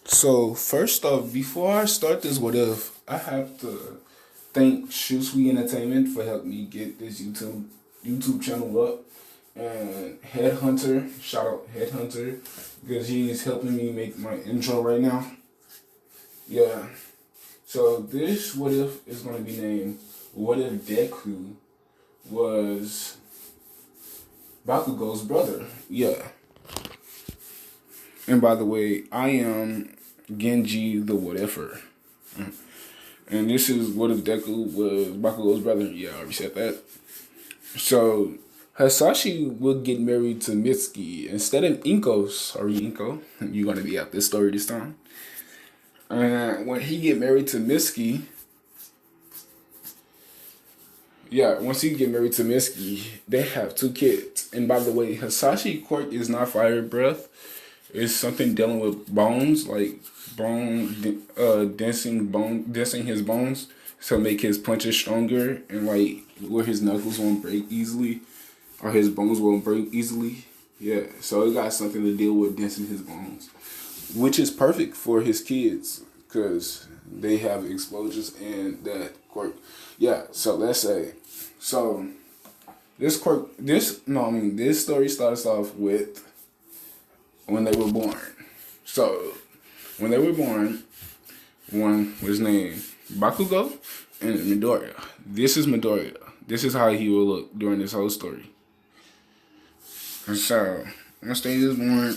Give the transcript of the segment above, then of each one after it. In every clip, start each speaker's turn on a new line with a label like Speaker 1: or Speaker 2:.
Speaker 1: So first off, before I start this what if, I have to thank Shoe Sweet Entertainment for helping me get this YouTube channel up. And Headhunter, shout out Headhunter, because he's helping me make my intro right now. Yeah. So this what if is gonna be named What If Deku was Bakugo's brother? Yeah. And by the way, I am Genji the Whatever. And this is What If Deku was Bakugo's brother. Yeah, I already said that. So, Hasashi would get married to Mitsuki instead of Inko. Sorry, Inko. You're going to be out this story this time. And when he get married to Mitsuki, once he get married to Mitsuki, they have 2 kids. And by the way, Hasashi Quirk is not fire breath. It's something dealing with bones, like densing his bones to make his punches stronger, and like where his knuckles won't break easily or his bones won't break easily. Yeah, so it got something to deal with densing his bones, which is perfect for his kids because they have explosions and that quirk. Yeah, so let's say, so this story starts off with when they were born. So, when they were born, one was named Bakugo and Midoriya. This is Midoriya. This is how he will look during this whole story. And so, once they was born,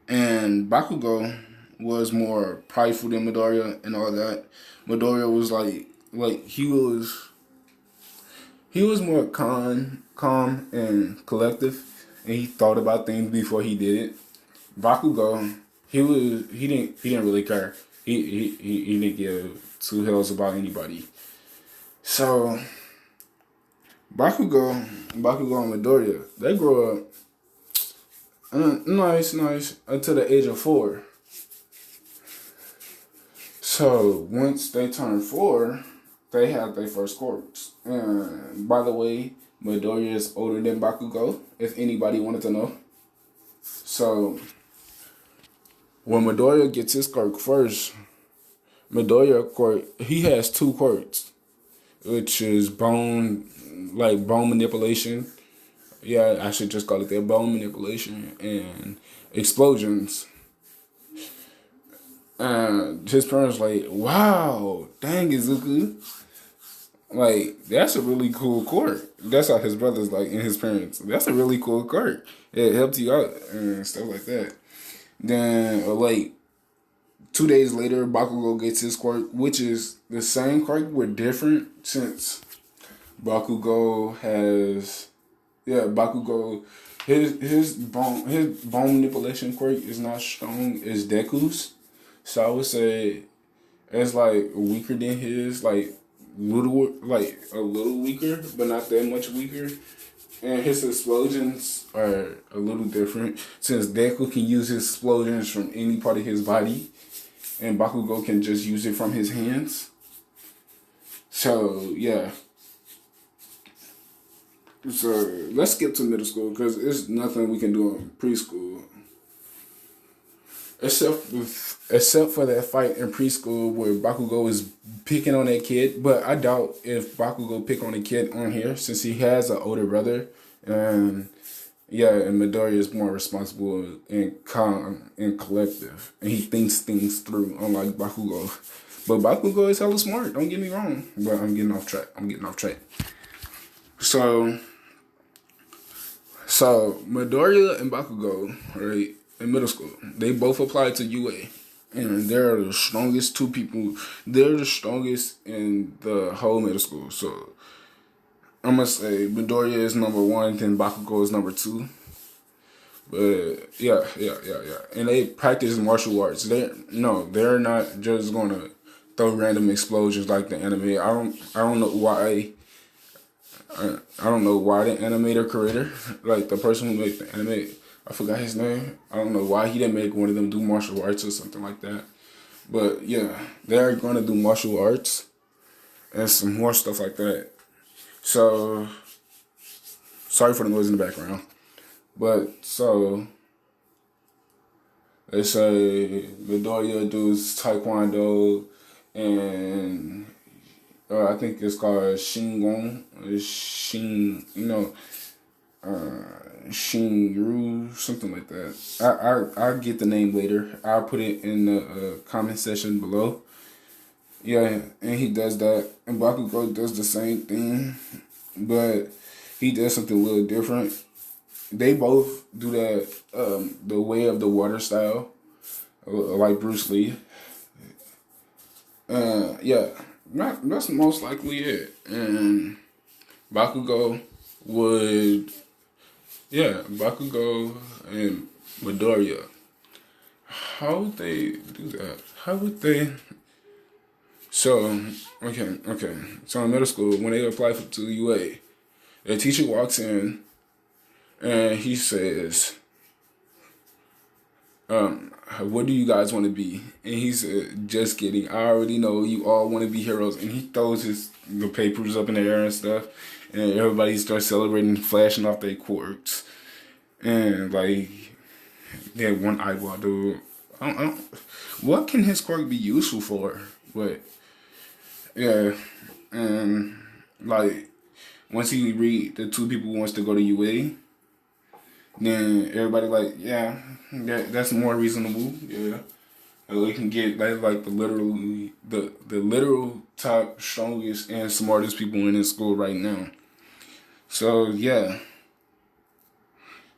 Speaker 1: and Bakugo was more prideful than Midoriya and all that. Midoriya was like he was more calm and collective. And he thought about things before he did it. Bakugo, he didn't really care. He didn't give 2 hells about anybody. So Bakugo and Midoriya, they grow up nice until the age of 4. So once they turn 4, they have their first quirks. And by the way, Midoriya is older than Bakugo, if anybody wanted to know. So, when Midoriya gets his quirk first, he has 2 quirks, which is bone manipulation. Yeah, I should just call it that, bone manipulation, and explosions. And his parents like, wow, dang Izuku. Like, that's a really cool quirk. That's how his brothers like and his parents. That's a really cool quirk. It helped you out and stuff like that. Then, 2 days later, Bakugo gets his quirk, which is the same quirk but different since Bakugo has, his bone manipulation quirk is not strong as Deku's. So I would say it's like weaker than his, like a little weaker, but not that much weaker. And his explosions are a little different since Deku can use his explosions from any part of his body, and Bakugo can just use it from his hands. So yeah. So let's skip to middle school because there's nothing we can do in preschool. Except for that fight in preschool where Bakugo is picking on that kid, but I doubt if Bakugo pick on a kid on here since he has an older brother, and Midoriya is more responsible and calm and collective, and he thinks things through, unlike Bakugo. But Bakugo is hella smart. Don't get me wrong, but I'm getting off track. So Midoriya and Bakugo, right? In middle school, they both applied to UA, and they're the strongest 2 people. They're the strongest in the whole middle school. So I'm gonna say Midoriya is number 1, then Bakugo is number 2. But yeah. And they practice martial arts. They're not just gonna throw random explosions like the anime. I don't know why. I don't know why the animator creator, like the person who made the anime, I forgot his name. I don't know why he didn't make one of them do martial arts or something like that. But yeah, they're going to do martial arts and some more stuff like that. So, sorry for the noise in the background. But so They say Midoriya does Taekwondo, and I think it's called Shingon, Shinru, something like that. I'll get the name later. I'll put it in the comment section below. Yeah, and he does that. And Bakugo does the same thing, but he does something a little different. They both do that, the way of the water style, like Bruce Lee. Yeah, that's most likely it. And Bakugo would, yeah, Bakugo and Midoriya. How would they do that? How would they? So, okay. So in middle school, when they apply to the UA, the teacher walks in and he says, what do you guys want to be? And he said, just kidding. I already know you all want to be heroes. And he throws the papers up in the air and stuff. And everybody starts celebrating, flashing off their quirks. And like, they had one eyeball dude. I don't, what can his quirk be useful for? But yeah, and like once he read the two people wants to go to UA, then everybody like, yeah, that's more reasonable. Yeah, we can get like the literal top strongest and smartest people in this school right now. So yeah,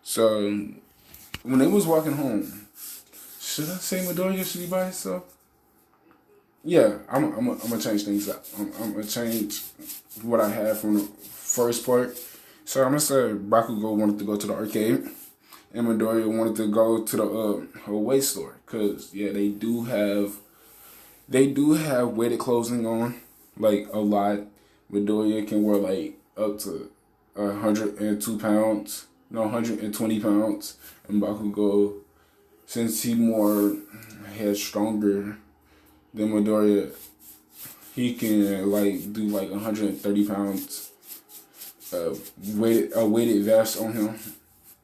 Speaker 1: so when they was walking home, should I say Midoriya should be by himself? Yeah, I'm gonna change things up. I'm gonna change what I had from the first part. So I'm gonna say Bakugo wanted to go to the arcade, and Midoriya wanted to go to the weight store, cause yeah, they do have weighted clothing on, like a lot. Midoriya can wear like up to 102 pounds, no 120 pounds, and Bakugo, since he more head stronger than Midoriya, he can like do like 130 pounds weighted vest on him.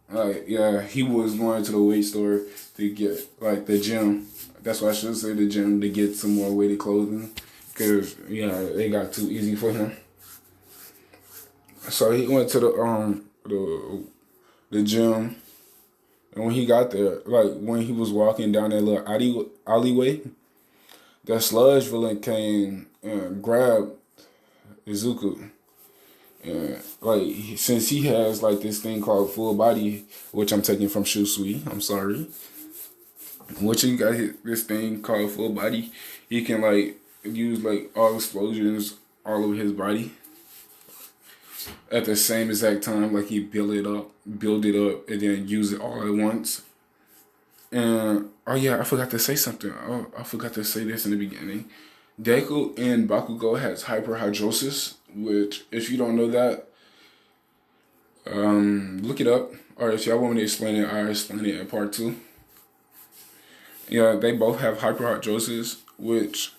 Speaker 1: Like yeah, he was going to the weight store to get like the gym. That's why I should say the gym, to get some more weighted clothing, cause yeah, they got too easy for him. So he went to the gym, and when he got there, like when he was walking down that little alleyway, that Sludge villain came and grabbed Izuku. And like since he has like this thing called full body, which I'm taking from Shusui, I'm sorry. Which he got this thing called full body, he can like use like all explosions all over his body at the same exact time. Like he build it up, and then use it all at once. And oh yeah, I forgot to say something. Oh, I forgot to say this in the beginning. Deku and Bakugo has hyperhidrosis, which if you don't know that, look it up. Or if y'all want me to explain it, I'll explain it in part 2. Yeah, they both have hyperhidrosis, which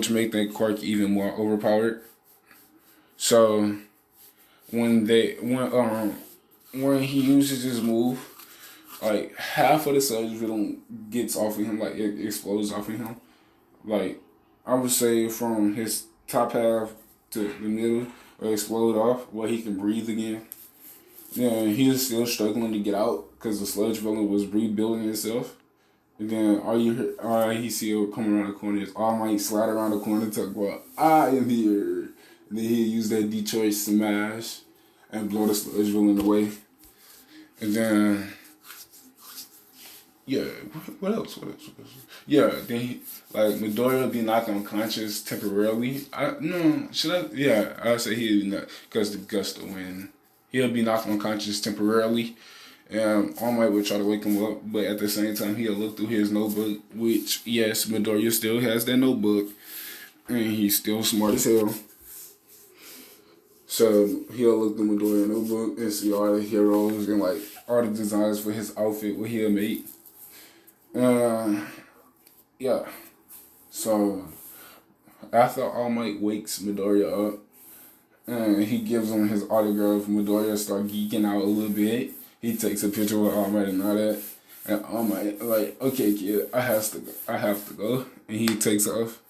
Speaker 1: make their quirk even more overpowered. So when he uses his move, like half of the Sludge Villain gets off of him, like it explodes off of him. Like I would say from his top half to the middle, or explode off, where he can breathe again. Yeah, he's still struggling to get out because the Sludge Villain was rebuilding itself. And then all he see coming around the corner is All Might slide around the corner and talk about, I am here. And then he'll use that Detroit smash and blow the Sludge Villain away. And then yeah, what else? Yeah, then Midoriya be knocked unconscious temporarily. I'll say he'll be not, because the gust of wind. He'll be knocked unconscious temporarily. All Might would try to wake him up, but at the same time he'll look through his notebook, which yes, Midoriya still has that notebook, and he's still smart as hell. So he'll look through Midoriya's notebook and see all the heroes and like all the designs for his outfit what he'll make. Yeah. So after All Might wakes Midoriya up, and he gives him his autograph, Midoriya start geeking out a little bit. He takes a picture with All Might and all that. And All Might like, okay, kid, I have to go, and he takes off.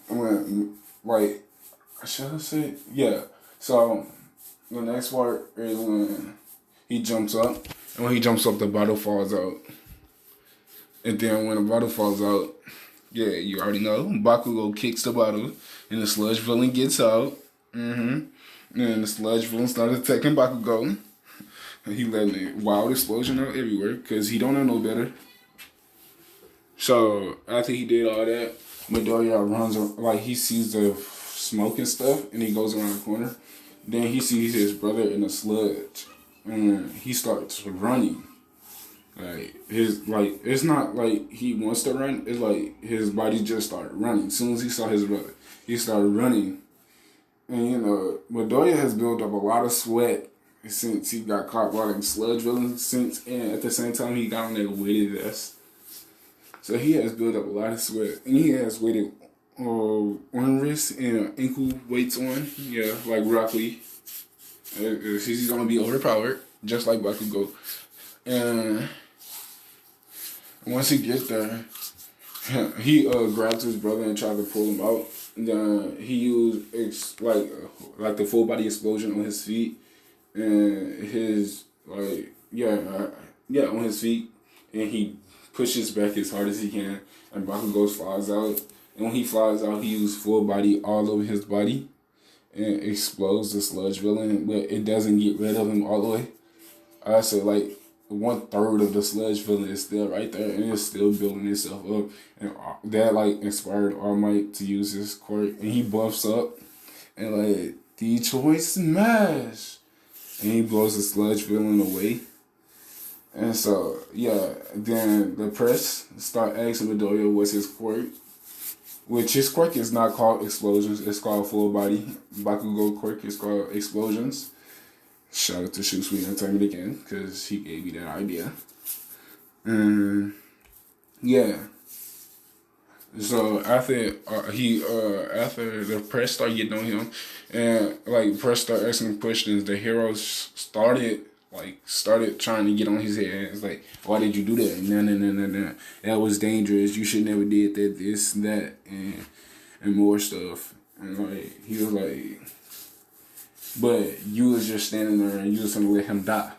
Speaker 1: When like, should I say, yeah. So the next part is when he jumps up, and when he jumps up, the bottle falls out. And then when the bottle falls out, yeah, you already know, Bakugo kicks the bottle, and the Sludge villain gets out. And the Sludge villain started attacking Bakugo. And he letting a wild explosion out everywhere, because he don't know no better. So after he did all that, Midoriya runs, like he sees the smoke and stuff, and he goes around the corner. Then he sees his brother in a sludge, and he starts running. It's not like he wants to run. It's like his body just started running. As soon as he saw his brother, he started running. And Midoriya has built up a lot of sweat since he got caught by them sludge villains. And at the same time he got on that weighted vest. So he has built up a lot of sweat, and he has weighted on wrist and ankle weights on. Yeah, like Rock Lee. He's gonna be overpowered, just like Bakugo. And once he gets there, he grabs his brother and tries to pull him out. And then he used like the full body explosion on his feet, and his on his feet, and he pushes back as hard as he can, and Bakugo flies out. And when he flies out, he uses full body all over his body and explodes the sludge villain, but it doesn't get rid of him all the way. I say like 1/3 of the sludge villain is still right there, and it's still building itself up. And that like inspired All Might to use his quirk, and he buffs up and like Detroit Smash, and he blows the sludge villain away. And so, yeah, then the press start asking Midoriya what's his quirk, which his quirk is not called explosions, it's called full body. Bakugo quirk is called explosions. Shout out to Shoot Sweet Entertainment again, because he gave me that idea. And, yeah. So after after the press started getting on him, and like press started asking him questions, the heroes started trying to get on his head. It's like, why did you do that? No. That was dangerous. You should never did that, this, that, and more stuff. And like he was like, but you was just standing there and you was gonna let him die.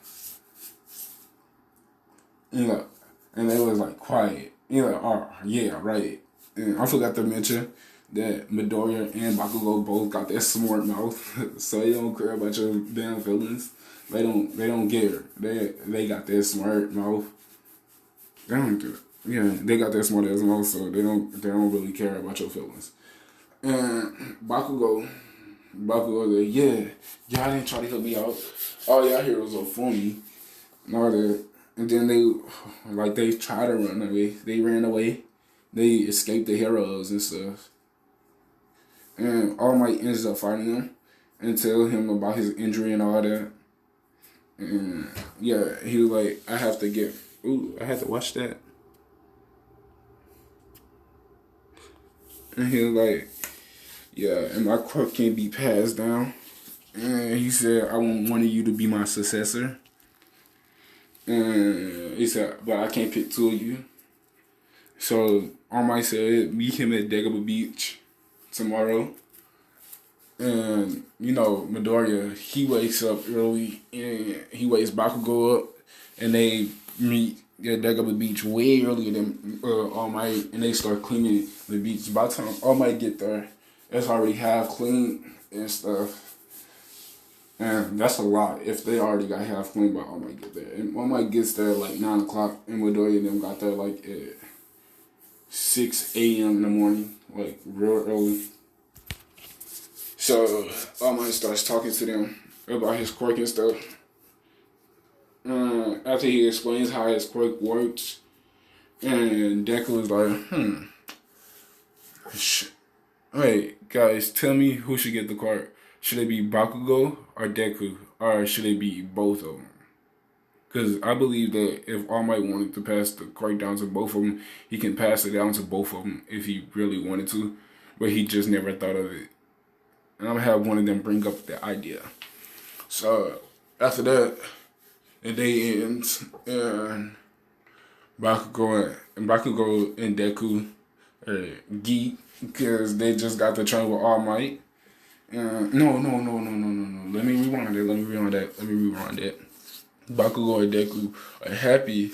Speaker 1: And they was like quiet. Oh yeah, right. And I forgot to mention that Midoriya and Bakugo both got that smart mouth, so they don't care about your damn feelings. They don't care. They got that smart mouth. They don't do it. Yeah, they got that smart ass mouth, so they don't really care about your feelings. And Bakugo like, yeah, y'all didn't try to help me out. All y'all heroes are for me. And all that. And then they tried to run away. They ran away. They escaped the heroes and stuff. And All Might ends up fighting him and tell him about his injury and all that. And yeah, he was like, I have to watch that. And he was like, yeah, and my quirk can't be passed down. And he said, I want one of you to be my successor. And he said, but I can't pick two of you. So All Might said, meet him at Dagobah Beach tomorrow. And, Midoriya, he wakes up early, and he wakes Bakugo up, and they meet at Dagobah Beach way earlier than All Might, and they start cleaning the beach. By the time All Might get there, it's already half clean and stuff. And that's a lot if they already got half clean by All Might get there. And All Might gets there like 9 o'clock, and Midoriya and them got there like at 6 a.m. in the morning, like real early. So All Might starts talking to them about his quirk and stuff. After he explains how his quirk works, and Deku is like, Wait, guys, tell me who should get the quirk. Should it be Bakugo or Deku? Or should it be both of them? Because I believe that if All Might wanted to pass the quirk down to both of them, he can pass it down to both of them if he really wanted to. But he just never thought of it. And I'm going to have one of them bring up the idea. So, after that, the day ends, and Bakugo and Deku are geek because they just got to train with All Might. No. Let me rewind that. Bakugo and Deku are happy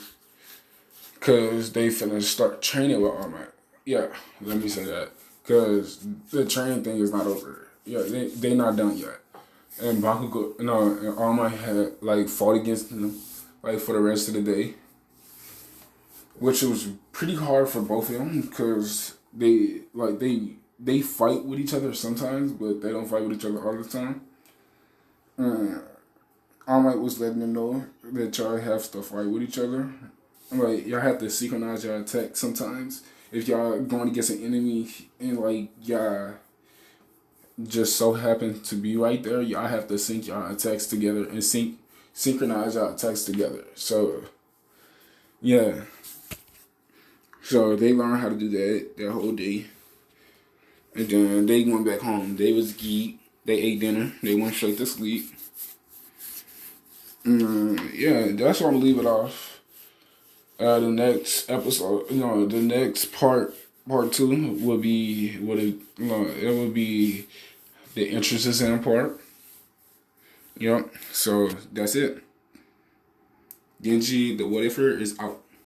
Speaker 1: because they finna start training with All Might. Yeah, let me say that. Because the training thing is not over. Yeah, they not done yet. And and All Might had like fought against them like for the rest of the day, which was pretty hard for both of them because they fight with each other sometimes, but they don't fight with each other all the time. All Might was letting them know that y'all have to fight with each other. Like y'all have to synchronize your attack sometimes. If y'all going against an enemy and like y'all just so happen to be right there, y'all have to sync y'all attacks together and synchronize y'all attacks together. So yeah. So they learned how to do that whole day. And then they went back home. They was geek. They ate dinner. They went straight to sleep. Yeah, that's where I'm gonna leave it off. The next episode, the next part two will be it will be the entrance exam part. Yep. So that's it. Genji, the what ifer is out.